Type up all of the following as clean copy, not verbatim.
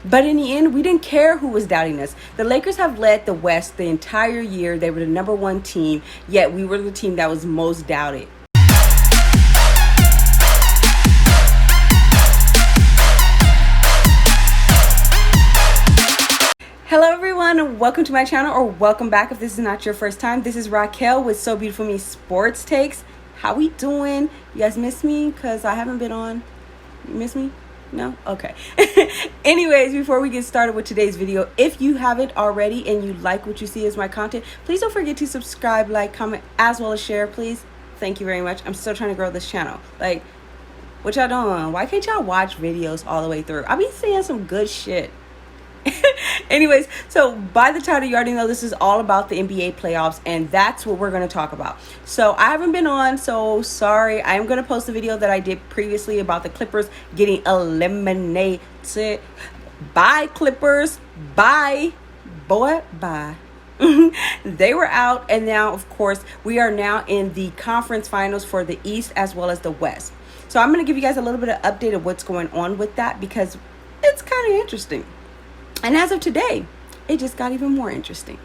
But in the end, we didn't care who was doubting us. The Lakers have led the West the entire year. They were the number one team, yet we were the team that was most doubted. Hello everyone, and welcome to my channel, or welcome back if this is not your first time. This is Raquel with So Beautiful Me Sports Takes. How we doing? You guys miss me? Because I haven't been on. You miss me? No? Okay. Anyways, before we get started with today's video, if you haven't already and you like what you see as my content, please don't forget to subscribe, like, comment, as well as share, please. Thank you very much. I'm still trying to grow this channel. Like, what y'all doing? Why can't y'all watch videos all the way through? I be saying some good shit. Anyways, so by the title, you already know this is all about the NBA playoffs, and that's what we're going to talk about. So I haven't been on, so sorry. I am going to post a video that I did previously about the Clippers getting eliminated. Bye, Clippers. Bye. Boy, bye. They were out, and now, of course, we are now in the conference finals for the East as well as the West. So I'm going to give you guys a little bit of update of what's going on with that, because it's kind of interesting. And as of today, it just got even more interesting.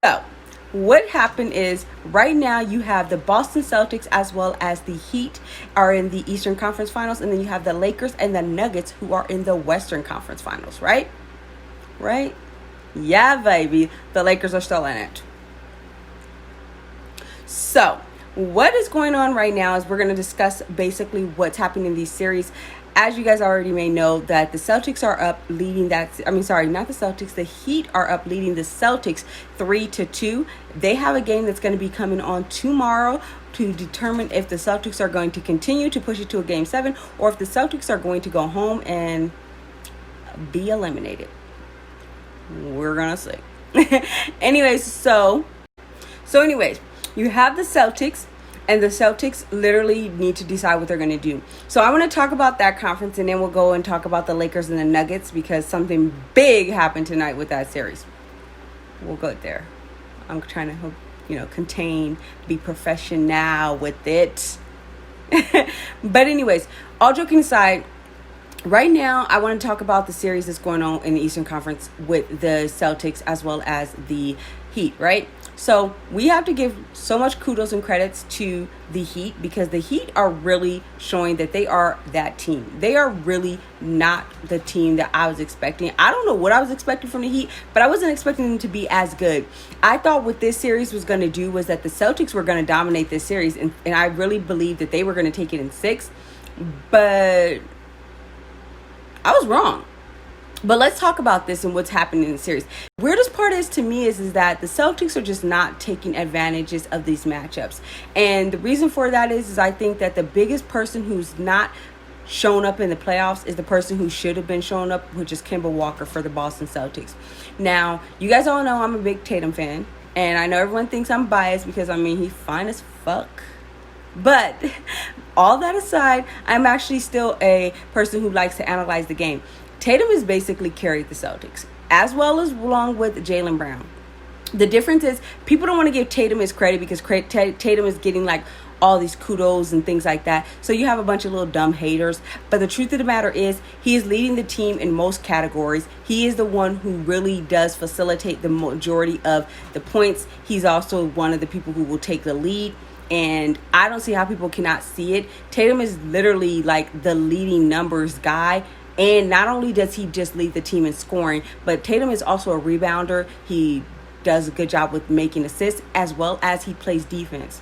So what happened is right now you have the Boston Celtics as well as the Heat are in the Eastern Conference Finals. And then you have the Lakers and the Nuggets who are in the Western Conference Finals, right? Right? Yeah, baby. The Lakers are still in it. So what is going on right now is we're going to discuss basically what's happening in these series. As you guys already may know, that the Celtics are up leading not the Celtics. The Heat are up leading the Celtics 3-2. They have a game that's going to be coming on tomorrow to determine if the Celtics are going to continue to push it to a game 7 or if the Celtics are going to go home and be eliminated. We're going to see. Anyways, you have the Celtics. And the Celtics literally need to decide what they're going to do. So I want to talk about that conference, and then we'll go and talk about the Lakers and the Nuggets, because something big happened tonight with that series. We'll go there. I'm trying to, contain, be professional with it. But anyways, all joking aside, right now I want to talk about the series that's going on in the Eastern Conference with the Celtics as well as the Heat, right? So we have to give so much kudos and credits to the Heat, because the Heat are really showing that they are that team. They are really not the team that I was expecting. I don't know what I was expecting from the Heat, but I wasn't expecting them to be as good. I thought what this series was going to do was that the Celtics were going to dominate this series, and I really believed that they were going to take it in 6, but I was wrong. But let's talk about this and what's happening in the series. Weirdest part is to me is that the Celtics are just not taking advantages of these matchups. And the reason for that is I think that the biggest person who's not shown up in the playoffs is the person who should have been showing up, which is Kemba Walker for the Boston Celtics. Now, you guys all know I'm a big Tatum fan. And I know everyone thinks I'm biased because, he's fine as fuck. But all that aside, I'm actually still a person who likes to analyze the game. Tatum has basically carried the Celtics, as well as along with Jaylen Brown. The difference is people don't want to give Tatum his credit because Tatum is getting like all these kudos and things like that. So you have a bunch of little dumb haters. But the truth of the matter is he is leading the team in most categories. He is the one who really does facilitate the majority of the points. He's also one of the people who will take the lead. And I don't see how people cannot see it. Tatum is literally like the leading numbers guy. And not only does he just lead the team in scoring, but Tatum is also a rebounder. He does a good job with making assists, as well as he plays defense.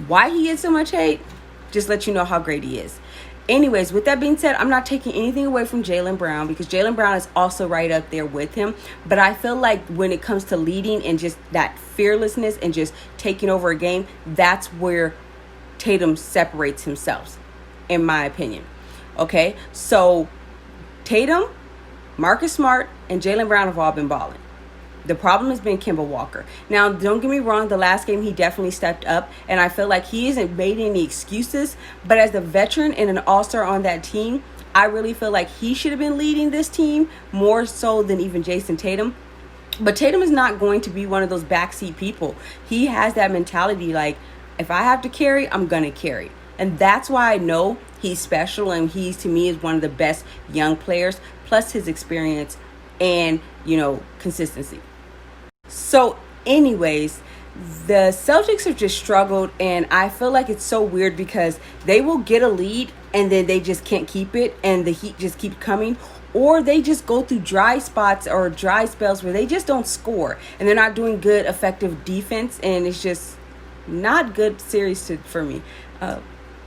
Why he gets so much hate? Just let you know how great he is. Anyways, with that being said, I'm not taking anything away from Jaylen Brown, because Jaylen Brown is also right up there with him. But I feel like when it comes to leading and just that fearlessness and just taking over a game, that's where Tatum separates himself, in my opinion. Okay, so Tatum, Marcus Smart, and Jaylen Brown have all been balling. The problem has been Kemba Walker. Now, don't get me wrong, the last game he definitely stepped up, and I feel like he hasn't made any excuses. But as a veteran and an all-star on that team, I really feel like he should have been leading this team more so than even Jason Tatum. But Tatum is not going to be one of those backseat people. He has that mentality like, if I have to carry, I'm going to carry. And that's why I know he's special, and he's, to me, is one of the best young players plus his experience and, consistency. So anyways, the Celtics have just struggled, and I feel like it's so weird because they will get a lead and then they just can't keep it, and the Heat just keep coming, or they just go through dry spots or dry spells where they just don't score and they're not doing good effective defense, and it's just not good series for me.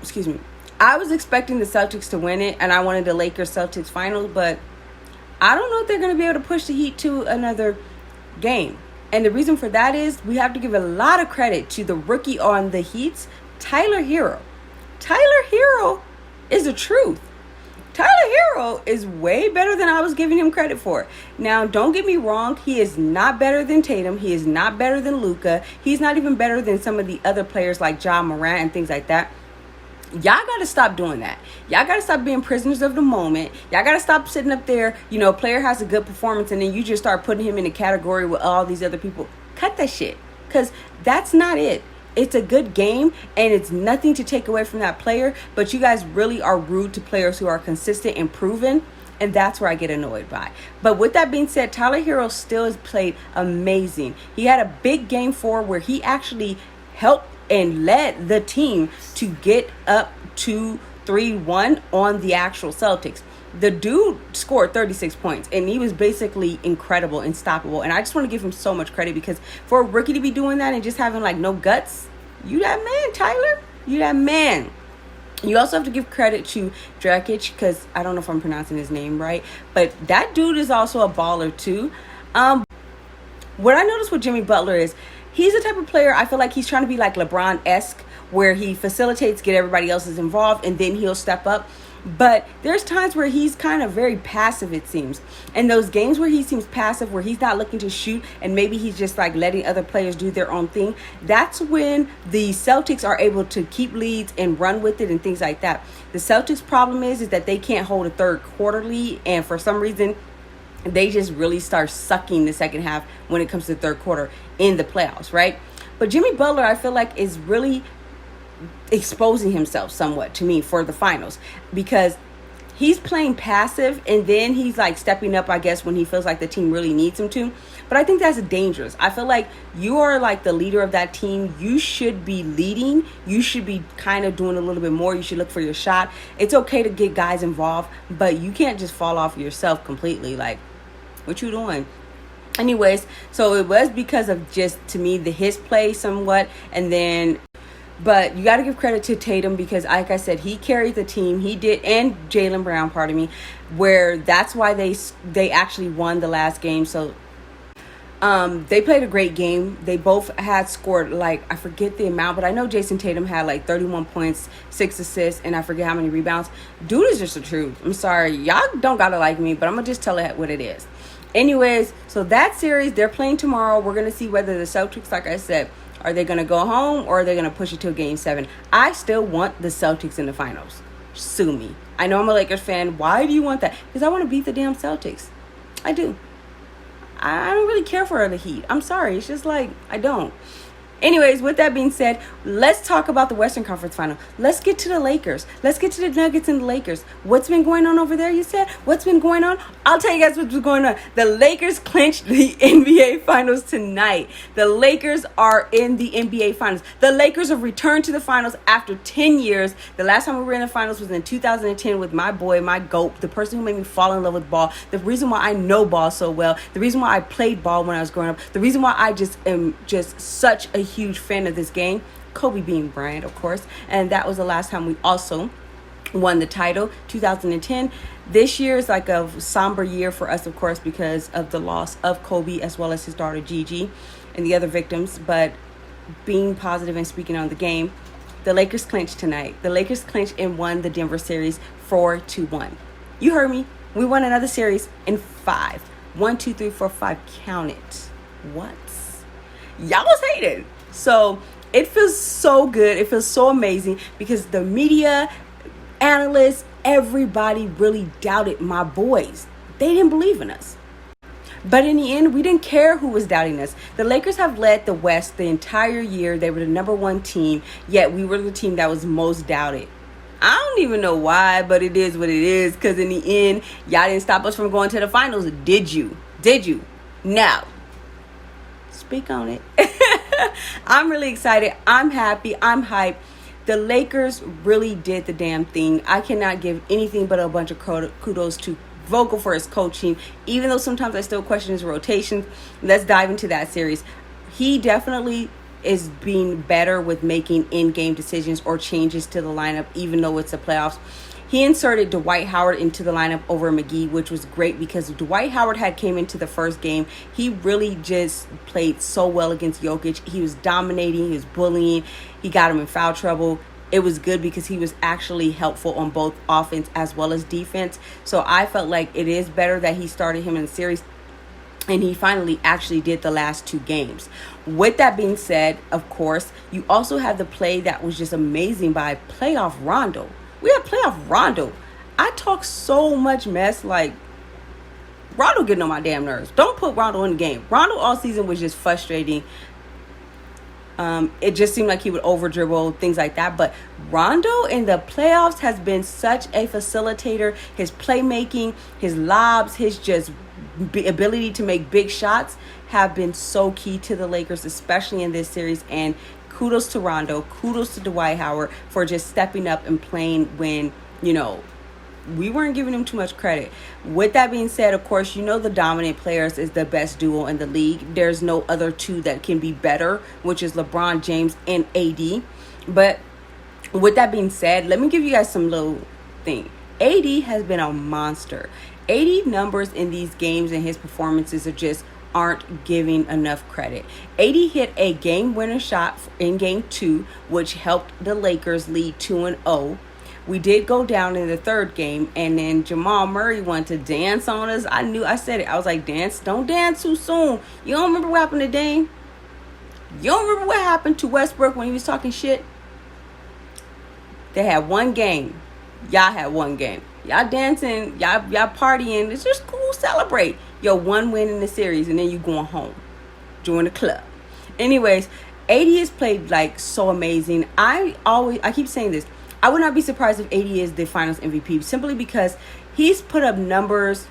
Excuse me. I was expecting the Celtics to win it, and I wanted the Lakers Celtics finals, but I don't know if they're going to be able to push the Heat to another game. And the reason for that is we have to give a lot of credit to the rookie on the Heats, Tyler Hero. Tyler Hero is the truth. Tyler Hero is way better than I was giving him credit for. Now, don't get me wrong. He is not better than Tatum. He is not better than Luka. He's not even better than some of the other players like Ja Morant and things like that. Y'all got to stop doing that. Y'all got to stop being prisoners of the moment. Y'all got to stop sitting up there. A player has a good performance and then you just start putting him in a category with all these other people. Cut that shit, because that's not it. It's a good game and it's nothing to take away from that player, but you guys really are rude to players who are consistent and proven, and that's where I get annoyed by. But with that being said, Tyler Hero still has played amazing. He had a big game 4 where he actually helped and led the team to get up to 3-1 on the actual Celtics. The dude scored 36 points, and he was basically incredible, unstoppable. And I just want to give him so much credit, because for a rookie to be doing that and just having no guts, you that man, Tyler. You that man. You also have to give credit to Dragic, because I don't know if I'm pronouncing his name right, but that dude is also a baller too. What I noticed with Jimmy Butler is he's the type of player, I feel like he's trying to be like LeBron-esque, where he facilitates, get everybody else involved, and then he'll step up. But there's times where he's kind of very passive, it seems. And those games where he seems passive, where he's not looking to shoot, and maybe he's just letting other players do their own thing, that's when the Celtics are able to keep leads and run with it and things like that. The Celtics' problem is that they can't hold a third quarter lead, and for some reason, they just really start sucking the second half when it comes to the third quarter in the playoffs, right? But Jimmy Butler, I feel like, is really exposing himself somewhat to me for the finals, because he's playing passive and then he's stepping up, I guess, when he feels like the team really needs him to. But I think that's dangerous. I feel like you are the leader of that team. You should be leading. You should be kind of doing a little bit more. You should look for your shot. It's okay to get guys involved, but you can't just fall off yourself completely. What you doing? Anyways, so it was because of just, to me, his play somewhat, and then. But you got to give credit to Tatum, because, like I said, he carried the team. He did, and Jaylen Brown, pardon me, where that's why they actually won the last game. So they played a great game. They both had scored, I forget the amount, but I know Jason Tatum had 31 points, 6 assists, and I forget how many rebounds. Dude is just the truth. I'm sorry. Y'all don't got to like me, but I'm going to just tell it what it is. Anyways, so that series, they're playing tomorrow. We're going to see whether the Celtics, like I said, are they going to go home or are they going to push it to a game 7? I still want the Celtics in the finals. Sue me. I know I'm a Lakers fan. Why do you want that? Because I want to beat the damn Celtics. I do. I don't really care for the Heat. I'm sorry. It's just I don't. Anyways, with that being said, let's talk about the Western Conference Final. Let's get to the Lakers. Let's get to the Nuggets and the Lakers. What's been going on over there, you said? What's been going on? I'll tell you guys what's been going on. The Lakers clinched the NBA Finals tonight. The Lakers are in the NBA Finals. The Lakers have returned to the Finals after 10 years. The last time we were in the Finals was in 2010 with my boy, my GOAT, the person who made me fall in love with ball. The reason why I know ball so well. The reason why I played ball when I was growing up. The reason why I just am just such a huge fan of this game, Kobe Bean Bryant, of course, and that was the last time we also won the title, 2010. This year is a somber year for us, of course, because of the loss of Kobe as well as his daughter Gigi and the other victims. But being positive and speaking on the game, the Lakers clinched tonight. The Lakers clinched and won the Denver series 4-1. You heard me. We won another series in 5. 1, 2, 3, 4, 5. Count it. What? Y'all was hating. So it feels so good. It feels so amazing, because the media, analysts, everybody really doubted my boys. They didn't believe in us. But in the end, we didn't care who was doubting us. The Lakers have led the West the entire year. They were the number 1 team, yet we were the team that was most doubted. I don't even know why, but it is what it is. Because in the end, y'all didn't stop us from going to the finals. Did you? Did you? No. Speak on it. I'm really excited. I'm happy. I'm hyped. The Lakers really did the damn thing. I cannot give anything but a bunch of kudos to Vogel for his coaching, even though sometimes I still question his rotations. Let's dive into that series. He definitely is being better with making in-game decisions or changes to the lineup, even though it's the playoffs. He inserted Dwight Howard into the lineup over McGee, which was great because Dwight Howard had came into the first game. He really just played so well against Jokic. He was dominating. He was bullying. He got him in foul trouble. It was good because he was actually helpful on both offense as well as defense. So I felt like it is better that he started him in the series. And he finally actually did the last two games. With that being said, of course, you also have the play that was just amazing by playoff Rondo. We have playoff Rondo. I talk so much mess, like, Rondo getting on my damn nerves. Don't put Rondo in the game. Rondo all season was just frustrating. It just seemed like he would over dribble, things like that. But Rondo in the playoffs has been such a facilitator. His playmaking, his lobs, his just ability to make big shots have been so key to the Lakers, especially in this series. And kudos to Rondo, kudos to Dwight Howard for just stepping up and playing when, we weren't giving him too much credit. With that being said, of course, the dominant players is the best duo in the league. There's no other two that can be better, which is LeBron James and AD. But with that being said, let me give you guys some little thing. AD has been a monster. AD numbers in these games and his performances aren't giving enough credit. AD hit a game-winner shot in Game 2, which helped the Lakers lead 2-0. We did go down in the third game, and then Jamal Murray wanted to dance on us. I said it. I was like, don't dance too soon. You don't remember what happened to Dame? You don't remember what happened to Westbrook when he was talking shit? They had one game. Y'all had one game. Y'all dancing, y'all partying. It's just cool, celebrate. Yo, one win in the series, and then you going home. Join the club. Anyways, AD has played like so amazing. I keep saying this. I would not be surprised if AD is the finals MVP simply because he's put up numbers.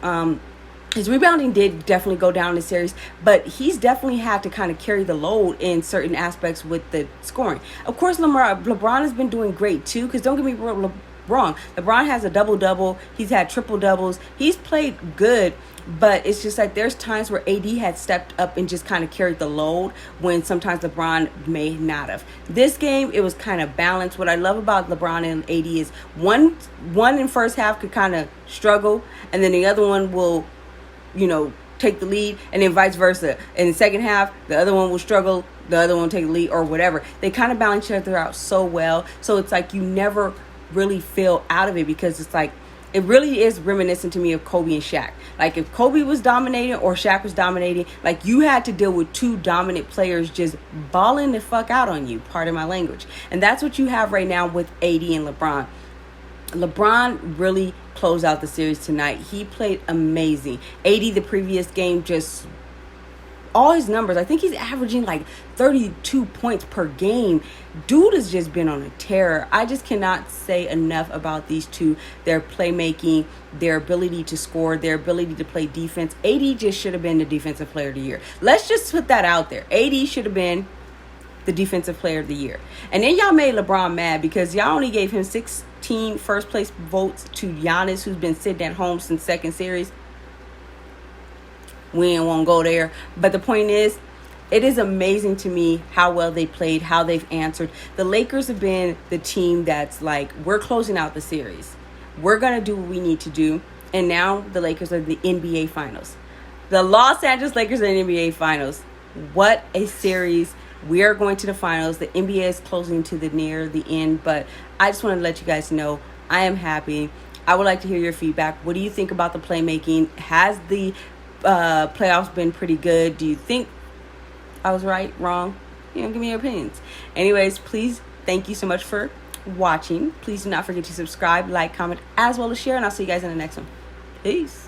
His rebounding did definitely go down in the series, but he's definitely had to kind of carry the load in certain aspects with the scoring. Of course, LeBron has been doing great too, because don't get me wrong. LeBron has a double-double. He's had triple-doubles. He's played good, but it's just like there's times where AD had stepped up and just kind of carried the load when sometimes LeBron may not have. This game, it was kind of balanced. What I love about LeBron and AD is one in first half could kind of struggle, and then the other one will, take the lead, and then vice versa. In the second half, the other one will struggle, the other one will take the lead or whatever. They kind of balance each other out so well. So it's like you never really feel out of it because it's like, it really is reminiscent to me of Kobe and Shaq. Like if Kobe was dominating or Shaq was dominating, like you had to deal with two dominant players just balling the fuck out on you, pardon my language. And that's what you have right now with AD and LeBron. LeBron really closed out the series tonight. He played amazing. AD the previous game, just all his numbers, I think he's averaging like 32 points per game. Dude has just been on a tear. I just cannot say enough about these two. Their playmaking, their ability to score, their ability to play defense. AD just should have been the defensive player of the year. Let's just put that out there. AD should have been the defensive player of the year. And then y'all made LeBron mad because y'all only gave him 16 first place votes to Giannis, who's been sitting at home since second series. We ain't won't go there. But the point is, it is amazing to me how well they played, how they've answered. The Lakers have been the team that's like, we're closing out the series. We're going to do what we need to do. And now the Lakers are the NBA Finals. The Los Angeles Lakers are in the NBA Finals. What a series. We are going to the finals. The NBA is closing to near the end. But I just want to let you guys know I am happy. I would like to hear your feedback. What do you think about the playmaking? Has the playoffs been pretty good? Do you think I was right, wrong? Give me your opinions. Anyways, please, thank you so much for watching. Please do not forget to subscribe, like, comment, as well as share, and I'll see you guys in the next one. Peace.